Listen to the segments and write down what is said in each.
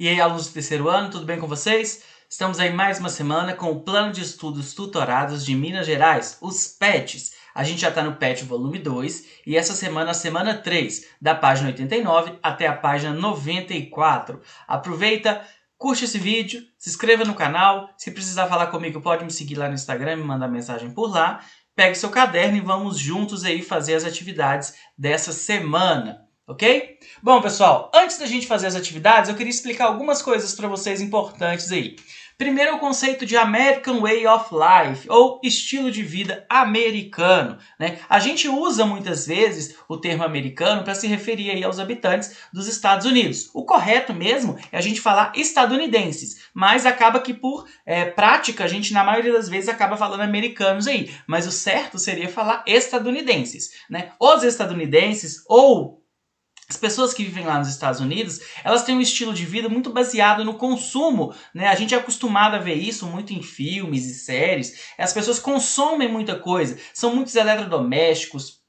E aí, alunos do terceiro ano, tudo bem com vocês? Estamos aí mais uma semana com o Plano de Estudos Tutorados de Minas Gerais, os PETs. A gente já está no PET volume 2 e essa semana, a semana 3, da página 89 até a página 94. Aproveita, curte esse vídeo, se inscreva no canal. Se precisar falar comigo, pode me seguir lá no Instagram, me mandar mensagem por lá. Pegue seu caderno e vamos juntos aí fazer as atividades dessa semana. Ok? Bom, pessoal, antes da gente fazer as atividades, eu queria explicar algumas coisas para vocês importantes aí. Primeiro, o conceito de American Way of Life, ou estilo de vida americano, né? A gente usa muitas vezes o termo americano para se referir aí aos habitantes dos Estados Unidos. O correto mesmo é a gente falar estadunidenses, mas acaba que por prática a gente na maioria das vezes acaba falando americanos aí. Mas o certo seria falar estadunidenses, né? Os estadunidenses ou as pessoas que vivem lá nos Estados Unidos, elas têm um estilo de vida muito baseado no consumo, né? A gente é acostumado a ver isso muito em filmes e séries. As pessoas consomem muita coisa, são muitos eletrodomésticos,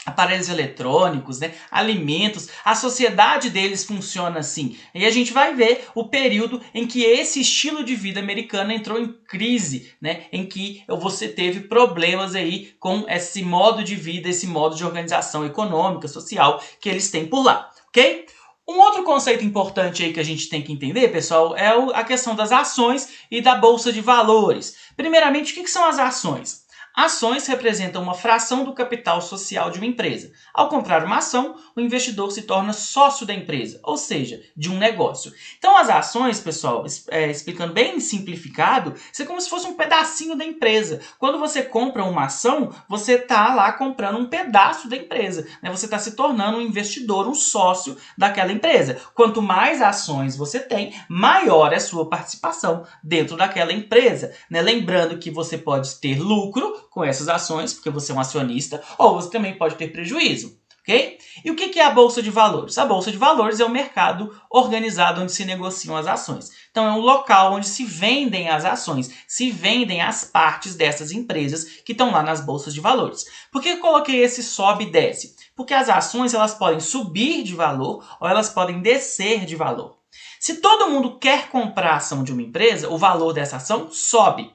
aparelhos eletrônicos, né? Alimentos, a sociedade deles funciona assim. E a gente vai ver o período em que esse estilo de vida americano entrou em crise, né? Em que você teve problemas aí com esse modo de vida, esse modo de organização econômica, social que eles têm por lá, ok? Um outro conceito importante aí que a gente tem que entender, pessoal, é a questão das ações e da bolsa de valores. Primeiramente, o que são as ações? Ações representam uma fração do capital social de uma empresa. Ao comprar uma ação, o investidor se torna sócio da empresa, ou seja, de um negócio. Então as ações, pessoal, explicando bem simplificado, isso é como se fosse um pedacinho da empresa. Quando você compra uma ação, você está lá comprando um pedaço da empresa, né? Você está se tornando um investidor, um sócio daquela empresa. Quanto mais ações você tem, maior é a sua participação dentro daquela empresa, né? Lembrando que você pode ter lucro com essas ações, porque você é um acionista, ou você também pode ter prejuízo, ok? E o que é a Bolsa de Valores? A Bolsa de Valores é um mercado organizado onde se negociam as ações. Então é um local onde se vendem as ações, se vendem as partes dessas empresas que estão lá nas bolsas de valores. Por que eu coloquei esse sobe e desce? Porque as ações elas podem subir de valor ou elas podem descer de valor. Se todo mundo quer comprar a ação de uma empresa, o valor dessa ação sobe.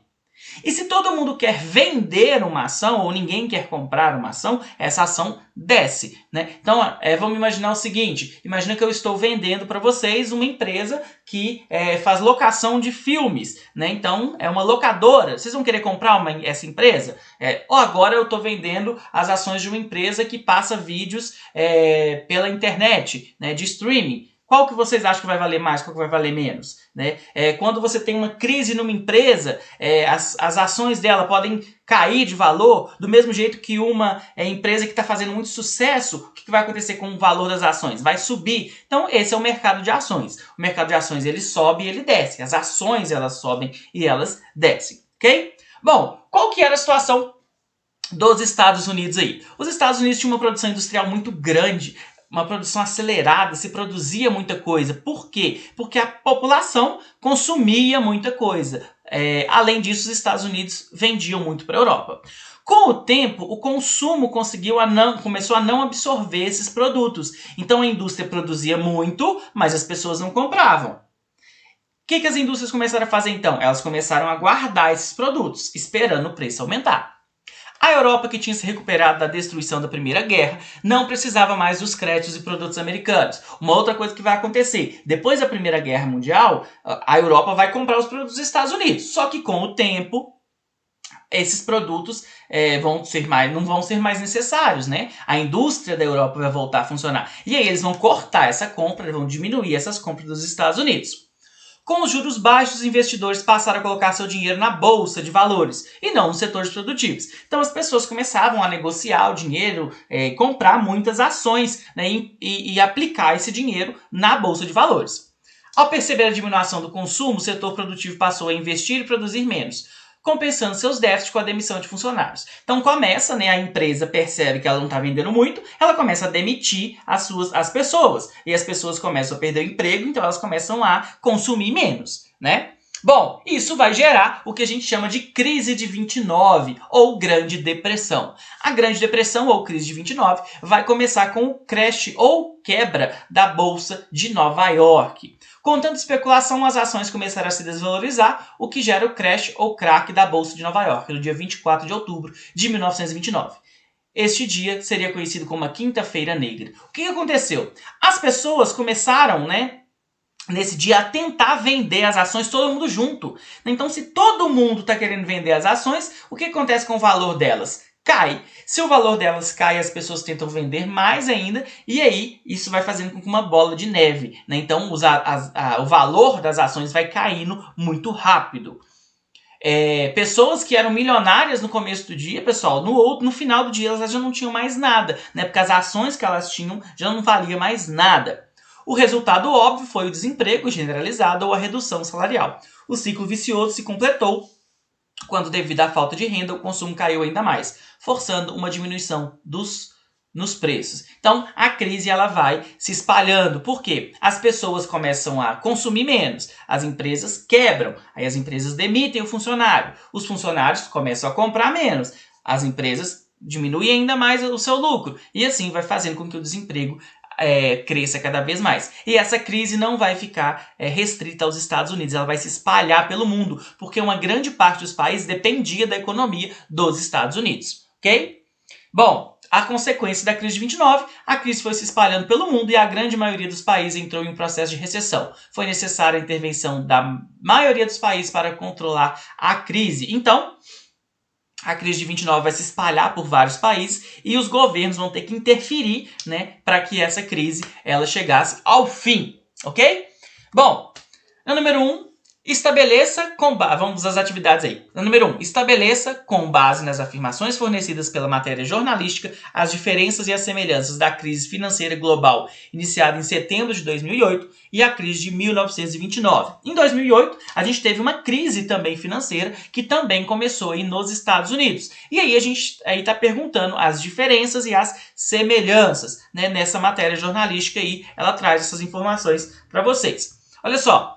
E se todo mundo quer vender uma ação ou ninguém quer comprar uma ação, essa ação desce, né? Então, vamos imaginar o seguinte, imagina que eu estou vendendo para vocês uma empresa que faz locação de filmes, né? Então, é uma locadora. Vocês vão querer comprar essa empresa? Ou agora eu estou vendendo as ações de uma empresa que passa vídeos pela internet, né, de streaming. Qual que vocês acham que vai valer mais, qual que vai valer menos? Né? Quando você tem uma crise numa empresa, as ações dela podem cair de valor, do mesmo jeito que uma empresa que está fazendo muito sucesso, o que vai acontecer com o valor das ações? Vai subir. Então esse é o mercado de ações. O mercado de ações ele sobe e ele desce. As ações elas sobem e elas descem. Ok? Bom, qual que era a situação dos Estados Unidos aí? Os Estados Unidos tinham uma produção industrial muito grande, uma produção acelerada, se produzia muita coisa. Por quê? Porque a população consumia muita coisa. Além disso, os Estados Unidos vendiam muito para a Europa. Com o tempo, o consumo começou a não absorver esses produtos. Então a indústria produzia muito, mas as pessoas não compravam. O que as indústrias começaram a fazer então? Elas começaram a guardar esses produtos, esperando o preço aumentar. A Europa, que tinha se recuperado da destruição da Primeira Guerra, não precisava mais dos créditos e produtos americanos. Uma outra coisa que vai acontecer, depois da Primeira Guerra Mundial, a Europa vai comprar os produtos dos Estados Unidos. Só que com o tempo, esses produtos não vão ser mais necessários, né? A indústria da Europa vai voltar a funcionar. E aí eles vão cortar essa compra, vão diminuir essas compras dos Estados Unidos. Com os juros baixos, os investidores passaram a colocar seu dinheiro na bolsa de valores e não nos setores produtivos. Então as pessoas começavam a negociar o dinheiro, comprar muitas ações, né, e aplicar esse dinheiro na bolsa de valores. Ao perceber a diminuição do consumo, o setor produtivo passou a investir e produzir menos, compensando seus déficits com a demissão de funcionários. Então começa, né, a empresa percebe que ela não está vendendo muito, ela começa a demitir as pessoas. E as pessoas começam a perder o emprego, então elas começam a consumir menos, né? Bom, isso vai gerar o que a gente chama de crise de 29 ou Grande Depressão. A Grande Depressão ou crise de 29 vai começar com o crash ou quebra da Bolsa de Nova York. Com tanta especulação, as ações começaram a se desvalorizar, o que gera o crash ou crack da Bolsa de Nova York, no dia 24 de outubro de 1929. Este dia seria conhecido como a Quinta-feira Negra. O que aconteceu? As pessoas começaram, nesse dia a tentar vender as ações todo mundo junto. Então, se todo mundo está querendo vender as ações, o que acontece com o valor delas? Cai. Se o valor delas cai, as pessoas tentam vender mais ainda, e aí isso vai fazendo com que uma bola de neve, Então, o valor das ações vai caindo muito rápido. Pessoas que eram milionárias no começo do dia, pessoal, no final do dia elas já não tinham mais nada, Porque as ações que elas tinham já não valiam mais nada. O resultado óbvio foi o desemprego generalizado ou a redução salarial. O ciclo vicioso se completou quando, devido à falta de renda, o consumo caiu ainda mais, forçando uma diminuição nos preços. Então, a crise ela vai se espalhando. Por quê? As pessoas começam a consumir menos, as empresas quebram, aí as empresas demitem o funcionário, os funcionários começam a comprar menos, as empresas diminuem ainda mais o seu lucro, e assim vai fazendo com que o desemprego cresça cada vez mais. E essa crise não vai ficar restrita aos Estados Unidos, ela vai se espalhar pelo mundo, porque uma grande parte dos países dependia da economia dos Estados Unidos, ok? Bom, a consequência da crise de 29, a crise foi se espalhando pelo mundo e a grande maioria dos países entrou em um processo de recessão. Foi necessária a intervenção da maioria dos países para controlar a crise. Então, a crise de 29 vai se espalhar por vários países e os governos vão ter que interferir, para que essa crise ela chegasse ao fim, ok? Bom, no número 1, vamos às atividades aí. No número 1, estabeleça, com base nas afirmações fornecidas pela matéria jornalística, as diferenças e as semelhanças da crise financeira global iniciada em setembro de 2008 e a crise de 1929. Em 2008, a gente teve uma crise também financeira que também começou aí nos Estados Unidos. E aí a gente está perguntando as diferenças e as semelhanças, nessa matéria jornalística aí, ela traz essas informações para vocês. Olha só.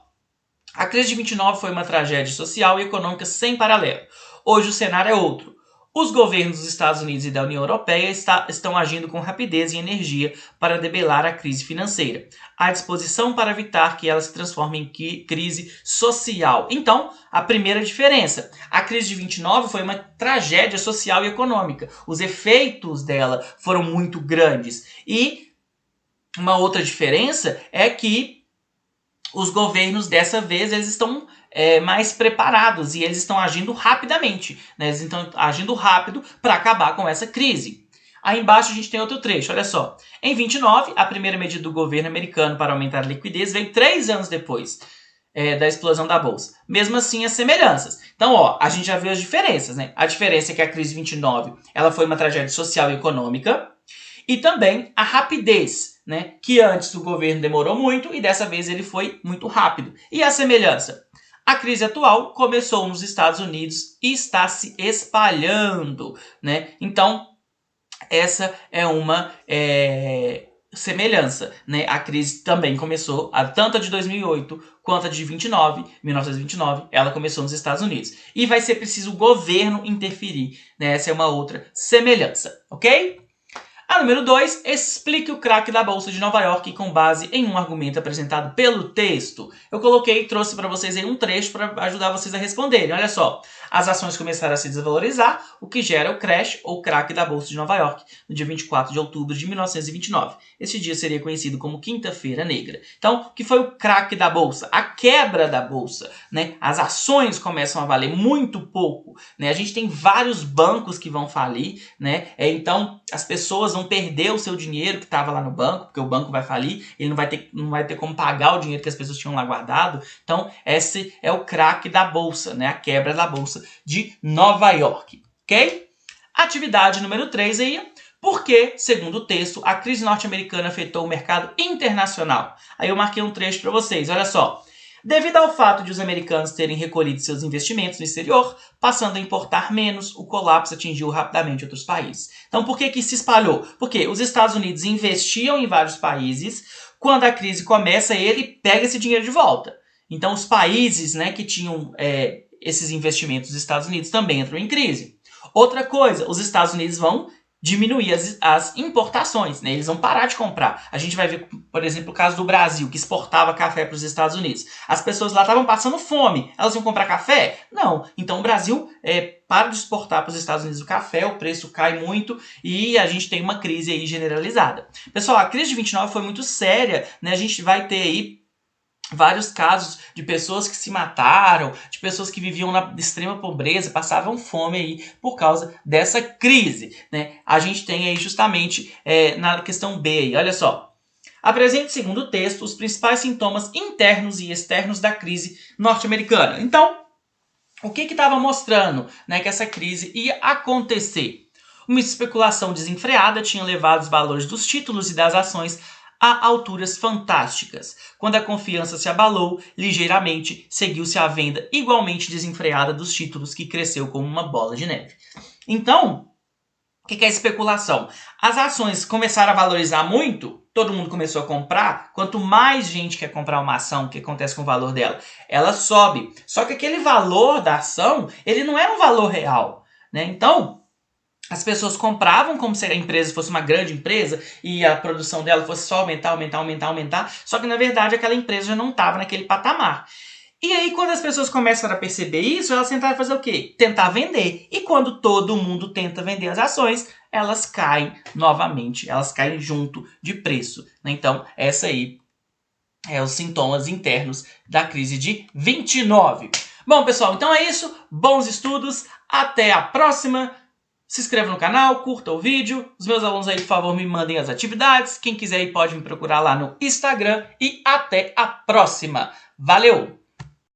A crise de 29 foi uma tragédia social e econômica sem paralelo. Hoje o cenário é outro. Os governos dos Estados Unidos e da União Europeia estão agindo com rapidez e energia para debelar a crise financeira. Há disposição para evitar que ela se transforme em crise social. Então, a primeira diferença. A crise de 29 foi uma tragédia social e econômica. Os efeitos dela foram muito grandes. E uma outra diferença é que os governos, dessa vez, eles estão mais preparados e eles estão agindo rapidamente. Eles estão agindo rápido para acabar com essa crise. Aí embaixo a gente tem outro trecho, olha só. Em 29, a primeira medida do governo americano para aumentar a liquidez veio 3 anos depois da explosão da Bolsa. Mesmo assim, as semelhanças. Então, a gente já viu as diferenças. A diferença é que a crise de 29 ela foi uma tragédia social e econômica. E também a rapidez, que antes o governo demorou muito e dessa vez ele foi muito rápido. E a semelhança? A crise atual começou nos Estados Unidos e está se espalhando. Então, essa é uma semelhança. A crise também começou, tanto a de 2008 quanto a de 1929, ela começou nos Estados Unidos. E vai ser preciso o governo interferir. Essa é uma outra semelhança, ok? A número 2, explique o crack da Bolsa de Nova York com base em um argumento apresentado pelo texto. Eu trouxe para vocês aí um trecho para ajudar vocês a responderem. Olha só, as ações começaram a se desvalorizar, o que gera o crash ou crack da Bolsa de Nova York, no dia 24 de outubro de 1929. Este dia seria conhecido como Quinta-feira Negra. Então, o que foi o crack da Bolsa? A quebra da Bolsa. As ações começam a valer muito pouco. A gente tem vários bancos que vão falir. Então, as pessoas vão perder o seu dinheiro que estava lá no banco, porque o banco vai falir, ele não vai ter como pagar o dinheiro que as pessoas tinham lá guardado. Então, esse é o crack da Bolsa, a quebra da Bolsa de Nova York, ok? Atividade número 3 aí, porque, segundo o texto, a crise norte-americana afetou o mercado internacional. Aí eu marquei um trecho para vocês, olha só. Devido ao fato de os americanos terem recolhido seus investimentos no exterior, passando a importar menos, o colapso atingiu rapidamente outros países. Então, por que se espalhou? Porque os Estados Unidos investiam em vários países, quando a crise começa, ele pega esse dinheiro de volta. Então, os países, né, que tinham esses investimentos dos Estados Unidos também entram em crise. Outra coisa, os Estados Unidos vão diminuir as importações, né? Eles vão parar de comprar. A gente vai ver, por exemplo, o caso do Brasil, que exportava café para os Estados Unidos. As pessoas lá estavam passando fome. Elas iam comprar café? Não. Então o Brasil para de exportar para os Estados Unidos o café, o preço cai muito e a gente tem uma crise aí generalizada. Pessoal, a crise de 29 foi muito séria, né? A gente vai ter aí vários casos de pessoas que se mataram, de pessoas que viviam na extrema pobreza, passavam fome aí por causa dessa crise, né? A gente tem aí justamente na questão B aí, olha só. Apresente, segundo o texto, os principais sintomas internos e externos da crise norte-americana. Então, o que estava mostrando, né, que essa crise ia acontecer? Uma especulação desenfreada tinha levado os valores dos títulos e das ações a alturas fantásticas. Quando a confiança se abalou ligeiramente, seguiu-se a venda igualmente desenfreada dos títulos, que cresceu como uma bola de neve. Então, o que é especulação? As ações começaram a valorizar muito, todo mundo começou a comprar. Quanto mais gente quer comprar uma ação, o que acontece com o valor dela? Ela sobe. Só que aquele valor da ação, ele não era um valor real, né? Então, as pessoas compravam como se a empresa fosse uma grande empresa e a produção dela fosse só aumentar. Só que, na verdade, aquela empresa já não estava naquele patamar. E aí, quando as pessoas começam a perceber isso, elas tentaram fazer o quê? Tentar vender. E quando todo mundo tenta vender as ações, elas caem novamente. Elas caem junto de preço. Então, essa aí é os sintomas internos da crise de 29. Bom, pessoal, então é isso. Bons estudos. Até a próxima. Se inscreva no canal, curta o vídeo. Os meus alunos aí, por favor, me mandem as atividades. Quem quiser aí pode me procurar lá no Instagram. E até a próxima. Valeu!